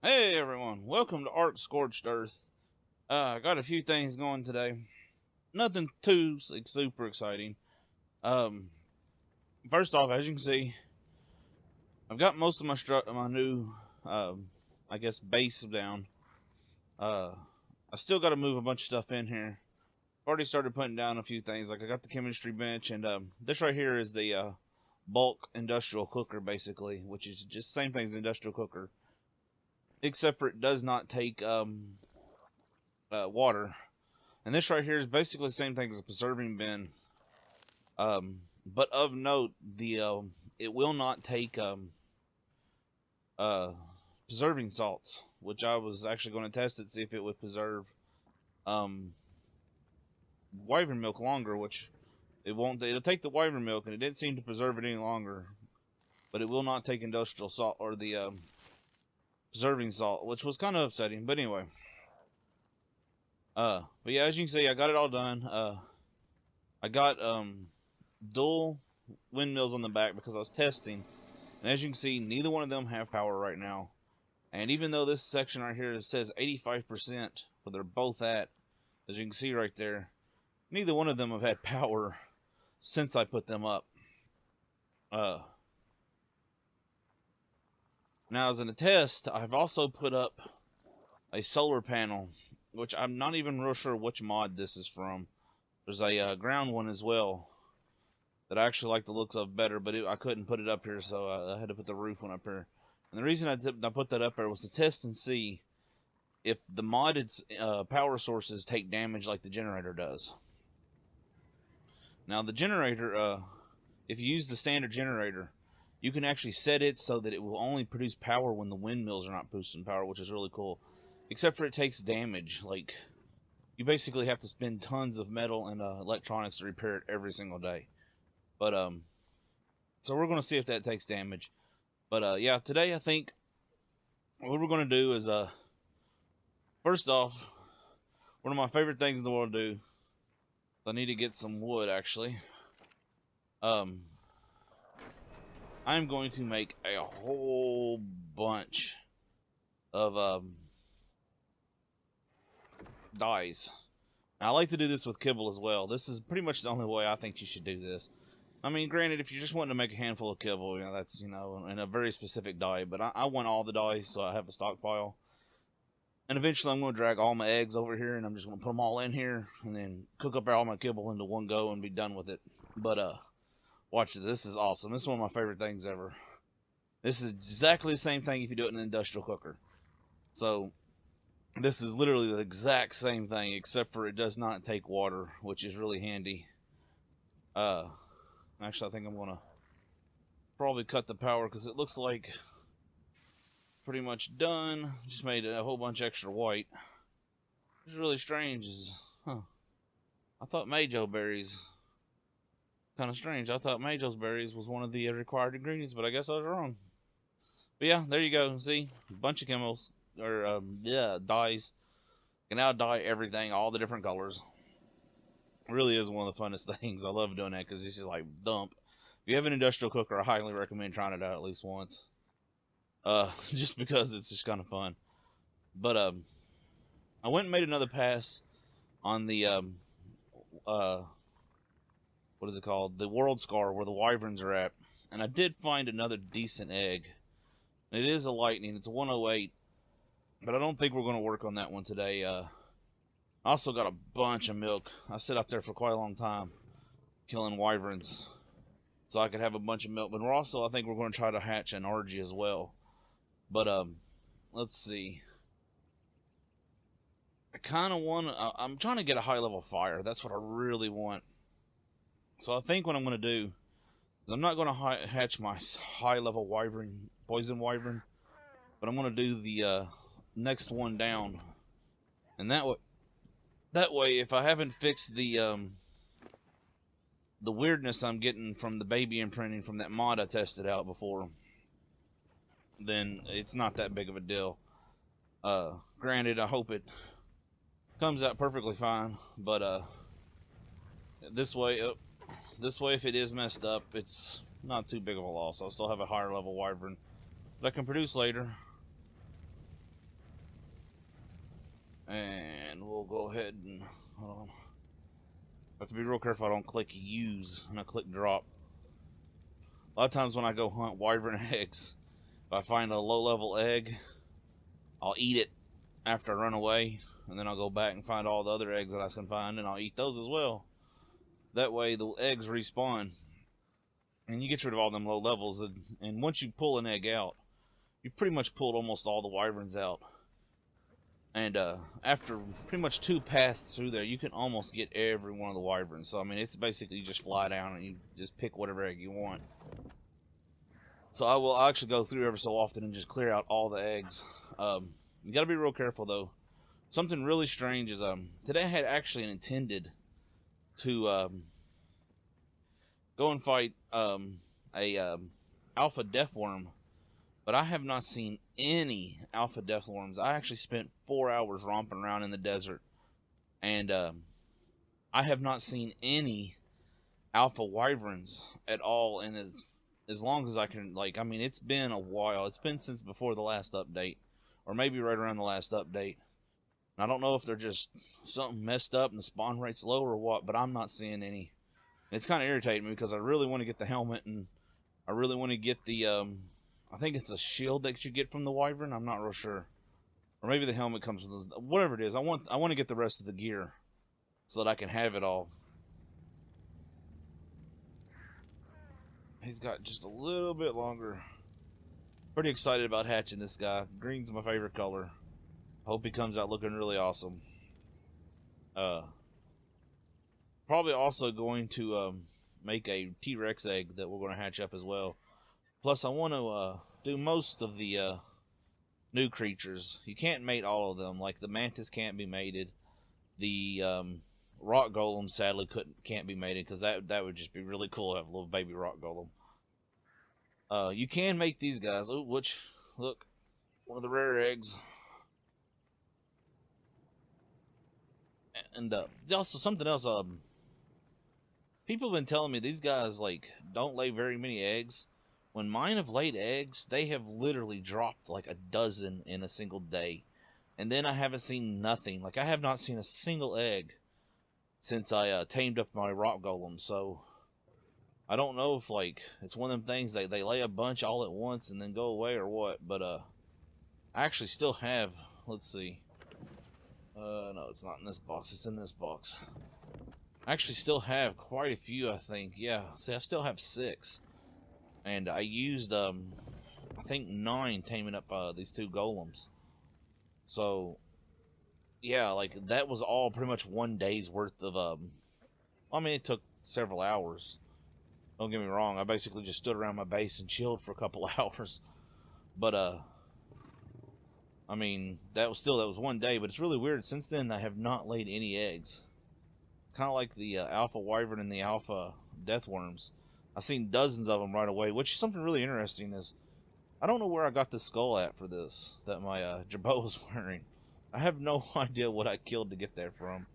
Hey everyone, welcome to Ark Scorched Earth. I got a few things going today. Nothing too super exciting. Um, First off, as you can see, I've got most of my new, I guess, base down. Uh, I still got to move a bunch of stuff in here. I've already started putting down a few things. Like I got the chemistry bench, and this right here is the bulk industrial cooker, basically, which is just the same thing as an industrial cooker, except for it does not take water. And this right here is basically the same thing as a preserving bin. But of note, the it will not take uh, preserving salts, which I was actually going to test it, see if it would preserve um, wyvern milk longer, which it won't. It'll take the wyvern milk, and it didn't seem to preserve it any longer. But it will not take industrial salt or the preserving salt, which was kind of upsetting. But anyway, but yeah, as you can see, I got it all done. I got dual windmills on the back because I was testing, and as you can see, neither one of them have power right now. And even though this section right here says 85%, where they're both at, as you can see right there, neither one of them have had power since I put them up. Now, as in a test, I've also put up a solar panel, which I'm not even real sure which mod this is from. There's a ground one as well that I actually like the looks of better, but I couldn't put it up here, so I had to put the roof one up here. And the reason I put that up there was to test and see if the modded power sources take damage like the generator does. Now, the generator, if you use the standard generator, you can actually set it so that it will only produce power when the windmills are not producing power, which is really cool. Except for it takes damage. Like, you basically have to spend tons of metal and electronics to repair it every single day. But, so we're going to see if that takes damage. But, yeah, today I think what we're going to do is, first off, one of my favorite things in the world to do, I need to get some wood, actually. I'm going to make a whole bunch of dyes. Now, I like to do this with kibble as well. This is pretty much the only way I think you should do this. I mean, granted, if you're just wanting to make a handful of kibble, that's, in a very specific dye. But I want all the dyes, so I have a stockpile. And eventually I'm going to drag all my eggs over here, and I'm just going to put them all in here, and then cook up all my kibble into one go and be done with it. But, watch this. This is awesome. This is one of my favorite things ever. This is exactly the same thing if you do it in an industrial cooker. So, this is literally the exact same thing, except for it does not take water, which is really handy. Actually, I think I'm going to probably cut the power, because it looks like pretty much done. Just made a whole bunch extra white. What's really strange is, I thought Majo berries, kind of strange. I thought Majo's berries was one of the required ingredients, but I guess I was wrong. But yeah, there you go. See, a bunch of chemicals, or dyes. You can now dye everything, all the different colors. It really is one of the funnest things. I love doing that because it's just like dump. If you have an industrial cooker, I highly recommend trying it out at least once. Just because it's just kind of fun. But I went and made another pass on the what is it called? The world scar where the wyverns are at, and I did find another decent egg. It is a lightning. It's a 108, but I don't think we're going to work on that one today. I also got a bunch of milk. I sit out there for quite a long time killing wyverns, so I could have a bunch of milk. But we're also, I think we're going to try to hatch an orgy as well. But let's see. I kind of want to. I'm trying to get a high level fire. That's what I really want. So I think what I'm going to do is I'm not going to hatch my high level wyvern, poison wyvern, but I'm going to do the next one down, and that way, if I haven't fixed the weirdness I'm getting from the baby imprinting from that mod I tested out before, then it's not that big of a deal. Granted, I hope it comes out perfectly fine, but this way, if it is messed up, it's not too big of a loss. I'll still have a higher level wyvern that I can produce later. And we'll go ahead and hold on. I have to be real careful I don't click use and I click drop. A lot of times when I go hunt wyvern eggs, if I find a low level egg, I'll eat it after I run away, and then I'll go back and find all the other eggs that I can find, and I'll eat those as well. That way the eggs respawn, and you get rid of all them low levels, and once you pull an egg out, you've pretty much pulled almost all the wyverns out. And after pretty much 2 paths through there, you can almost get every one of the wyverns. So I mean, it's basically you just fly down and you just pick whatever egg you want. So I'll actually go through every so often and just clear out all the eggs. You got to be real careful though. Something really strange is today I had actually intended to go and fight a alpha deathworm, but I have not seen any alpha deathworms. I actually spent 4 hours romping around in the desert, and I have not seen any alpha wyverns at all. And as long as I can, like, I mean, it's been a while. It's been since before the last update, or maybe right around the last update. And I don't know if they're just something messed up and the spawn rate's low or what, but I'm not seeing any. It's kind of irritating me because I really want to get the helmet, and I really want to get the I think it's a shield that you get from the wyvern. I'm not real sure, or maybe the helmet comes with whatever it is. I want to get the rest of the gear so that I can have it all. He's got just a little bit longer. Pretty excited about hatching this guy. Green's my favorite color. Hope he comes out looking really awesome. Probably also going to make a T-Rex egg that we're going to hatch up as well. Plus, I want to do most of the new creatures. You can't mate all of them. Like the mantis can't be mated. The rock golem sadly can't be mated because that would just be really cool to have a little baby rock golem. You can make these guys. Oh, which look, one of the rare eggs. And also something else. People have been telling me these guys like don't lay very many eggs. When mine have laid eggs, they have literally dropped like a dozen in a single day, and then I haven't seen nothing. Like I have not seen a single egg since I tamed up my rock golem. So I don't know if like it's one of them things they lay a bunch all at once and then go away or what. But I actually still have. Let's see. No, it's not in this box. It's in this box. I actually still have quite a few, I think. Yeah, see, I still have 6. And I used, I think 9 taming up these 2 golems. So, yeah, like, that was all pretty much 1 day's worth of, I mean, it took several hours. Don't get me wrong, I basically just stood around my base and chilled for a couple of hours. But, I mean, that was 1 day, but it's really weird. Since then, I have not laid any eggs. It's kind of like the alpha wyvern and the alpha deathworms. I've seen dozens of them right away, which is something really interesting is, I don't know where I got the skull at for this, that my Jabot was wearing. I have no idea what I killed to get that from.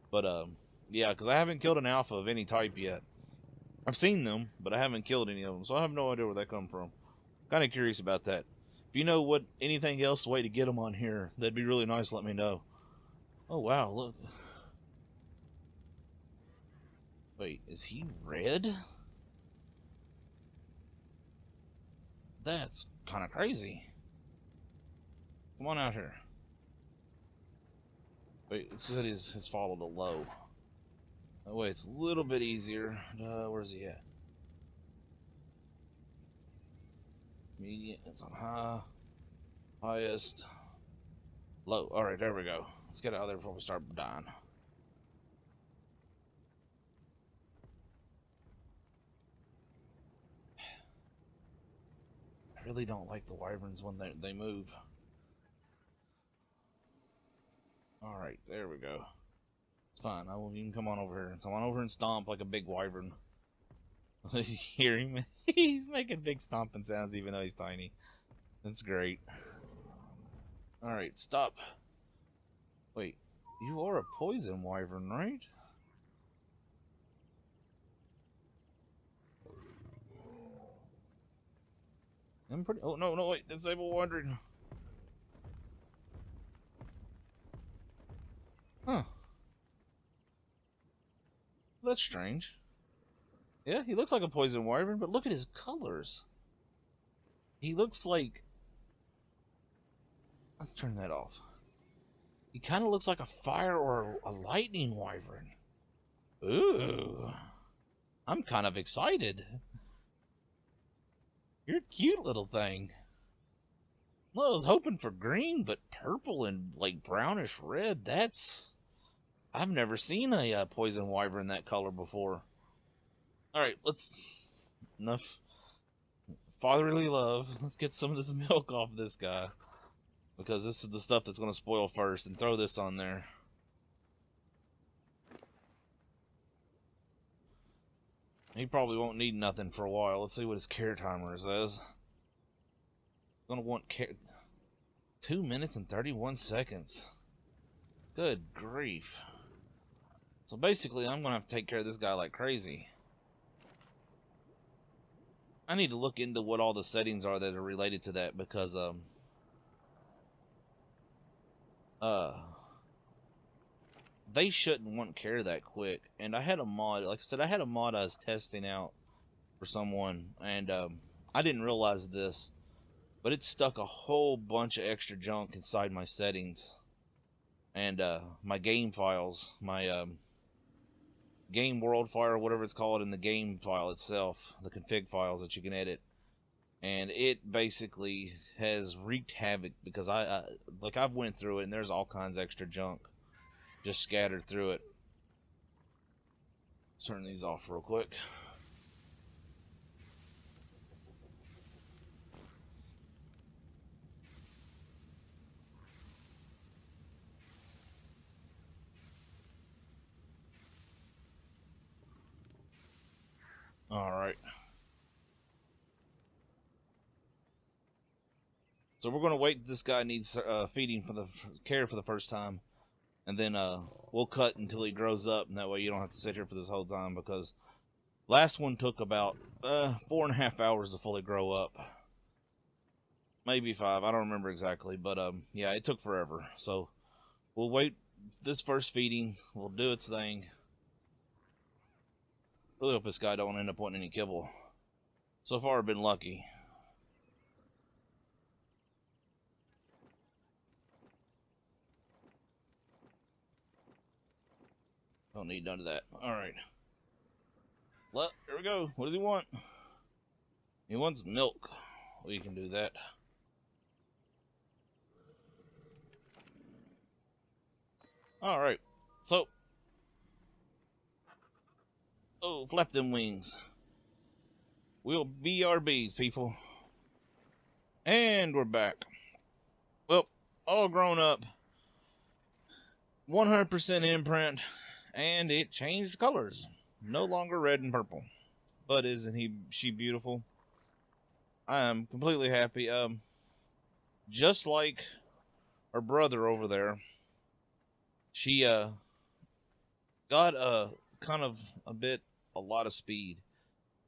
But, yeah, because I haven't killed an alpha of any type yet. I've seen them, but I haven't killed any of them, so I have no idea where that come from. Kind of curious about that. If you know what anything else way to get them on here, that'd be really nice. Let me know. Oh wow, look. Wait, is he red? That's kind of crazy. Come on out here. Wait, it said his follow to low. Oh wait, it's a little bit easier. Where's he at? Medium, it's on high, highest, low. Alright, there we go. Let's get out of there before we start dying. I really don't like the wyverns when they move. Alright, there we go. It's fine. You can come on over here. Come on over and stomp like a big wyvern. You hear him? He's making big stomping sounds even though he's tiny. That's great. Alright, stop. Wait, you are a poison wyvern, right? I'm pretty... Oh, no, wait. Disable wandering. Huh. That's strange. Yeah, he looks like a poison wyvern, but look at his colors. He looks like... Let's turn that off. He kind of looks like a fire or a lightning wyvern. Ooh. I'm kind of excited. You're a cute little thing. Well, I was hoping for green, but purple and like brownish red, that's... I've never seen a poison wyvern that color before. Alright, let's... Enough fatherly love. Let's get some of this milk off this guy. Because this is the stuff that's going to spoil first. And throw this on there. He probably won't need nothing for a while. Let's see what his care timer says. Gonna want care... 2 minutes and 31 seconds. Good grief. So basically, I'm gonna have to take care of this guy like crazy. I need to look into what all the settings are that are related to that, because they shouldn't want care that quick. And I had a mod, like I said, I had a mod I was testing out for someone, and I didn't realize this, but it stuck a whole bunch of extra junk inside my settings and my game files, my game world file, or whatever it's called, in the game file itself, the config files that you can edit. And it basically has wreaked havoc, because I've went through it and there's all kinds of extra junk just scattered through it. Let's turn these off real quick. All right. So we're going to wait. This guy needs feeding for the care for the first time. And then we'll cut until he grows up. And that way you don't have to sit here for this whole time. Because last one took about 4.5 hours to fully grow up. Maybe 5. I don't remember exactly. But yeah, it took forever. So we'll wait this first feeding. We'll do its thing. Really hope this guy don't end up wanting any kibble. So far I've been lucky. Don't need none of that. Alright. Well, here we go. What does he want? He wants milk. We can do that. Alright. So. Oh, flap them wings. We'll BRBs, people. And we're back. Well, all grown up. 100% imprint. And it changed colors. No longer red and purple. But isn't she beautiful? I am completely happy. Just like her brother over there, she got a lot of speed.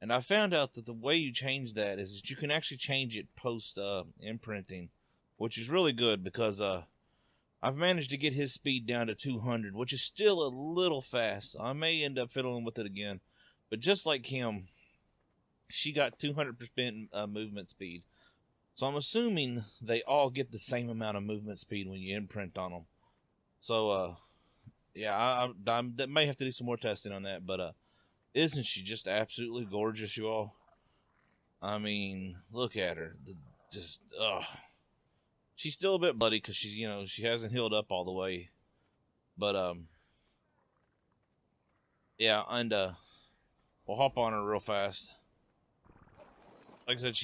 And I found out that the way you change that is that you can actually change it post imprinting, which is really good, because I've managed to get his speed down to 200, which is still a little fast. I may end up fiddling with it again. But just like him, she got 200% movement speed. So I'm assuming they all get the same amount of movement speed when you imprint on them. So, yeah, I may have to do some more testing on that. But isn't she just absolutely gorgeous, you all? I mean, look at her. She's still a bit bloody because she's, she hasn't healed up all the way. But, yeah, and, we'll hop on her real fast. Like I said,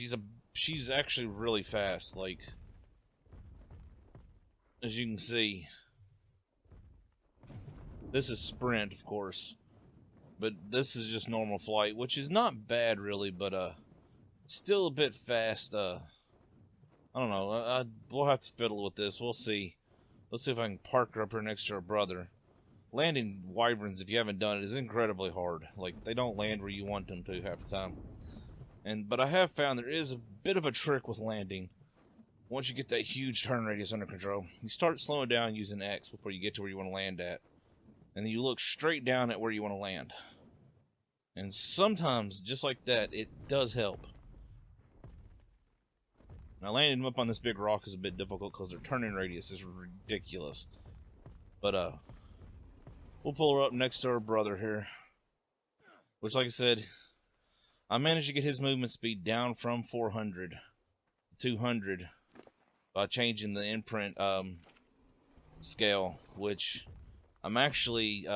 she's actually really fast, like, as you can see. This is sprint, of course. But this is just normal flight, which is not bad, really, but, still a bit fast, I don't know. We'll have to fiddle with this. We'll see. Let's see if I can park her up here next to her brother. Landing wyverns, if you haven't done it, is incredibly hard. Like, they don't land where you want them to half the time. But I have found there is a bit of a trick with landing. Once you get that huge turn radius under control, you start slowing down using X before you get to where you want to land at. and then you look straight down at where you want to land. And sometimes, just like that, it does help. Now, landing them up on this big rock is a bit difficult because their turning radius is ridiculous. But, we'll pull her up next to her brother here. Which, like I said, I managed to get his movement speed down from 400 to 200 by changing the imprint scale, which I'm actually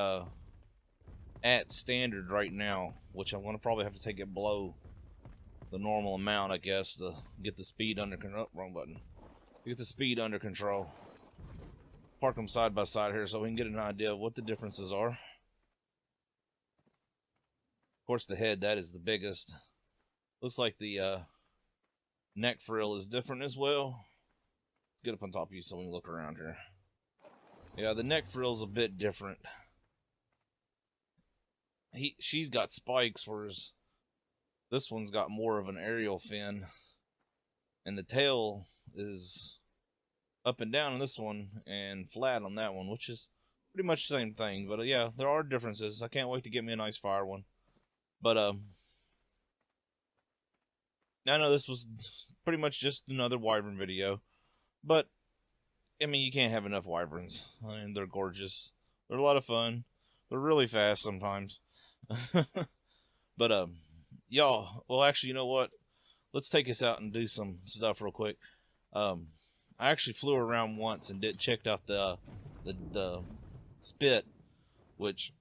at standard right now, which I'm going to probably have to take it below the normal amount, I guess, to get the speed under control. Wrong button. To get the speed under control. Park them side by side here so we can get an idea of what the differences are. Of course, the head, that is the biggest. Looks like the neck frill is different as well. Let's get up on top of you so we can look around here. Yeah, the neck frill is a bit different. She's got spikes, whereas this one's got more of an aerial fin. And the tail is up and down on this one and flat on that one, which is pretty much the same thing. But yeah, there are differences. I can't wait to get me a nice fire one. But I know this was pretty much just another wyvern video. But I mean, you can't have enough wyverns. I mean, they're gorgeous. They're a lot of fun. They're really fast sometimes. But y'all, well, actually, you know what? Let's take us out and do some stuff real quick. I actually flew around once and checked out the spit, which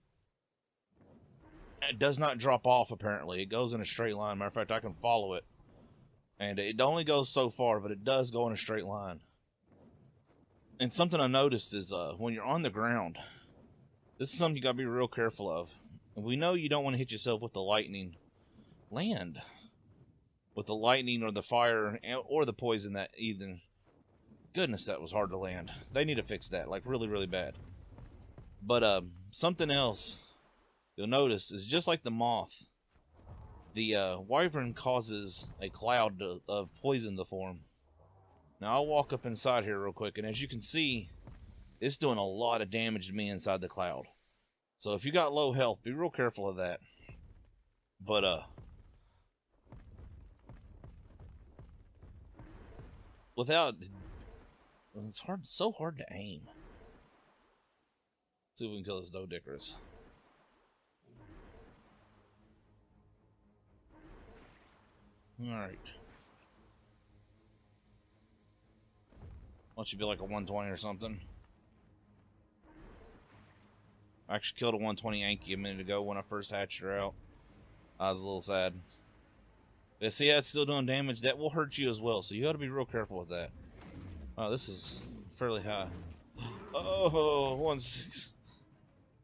it does not drop off. Apparently, it goes in a straight line. Matter of fact, I can follow it, and it only goes so far, but it does go in a straight line. And something I noticed is when you're on the ground, this is something you gotta be real careful of. And we know you don't want to hit yourself with the lightning. Land with the lightning or the fire or the poison that either. Goodness, that was hard to land. They need to fix that, like really, really bad. But something else you'll notice is just like the moth, the wyvern causes a cloud of poison to form. Now I'll walk up inside here real quick, and as you can see, it's doing a lot of damage to me inside the cloud. So if you got low health, be real careful of that. But without, it's hard, so hard to aim. Let's see if we can kill this Doedicurus. Alright. Why don't you be like a 120 or something? I actually killed a 120 Yankee a minute ago when I first hatched her out. I was a little sad. But see how it's still doing damage? That will hurt you as well, so you got to be real careful with that. Oh, this is fairly high. Oh, 1.6.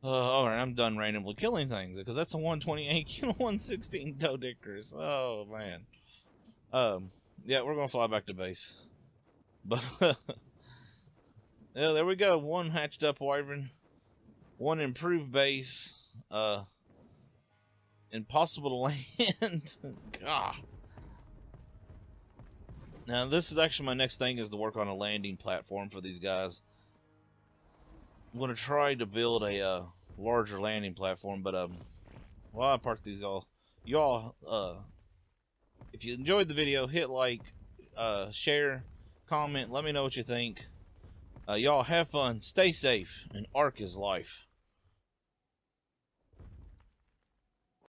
Alright, I'm done randomly killing things, because that's a 120 Yankee and a 116 Doedicurus. Oh, man. Yeah, we're going to fly back to base. But, yeah, there we go. One hatched up wyvern. One improved base. Impossible to land. God. Now, this is actually my next thing, is to work on a landing platform for these guys. I'm going to try to build a larger landing platform, but while I park these y'all, if you enjoyed the video, hit like, share, comment, let me know what you think. Y'all have fun, stay safe, and Ark is life.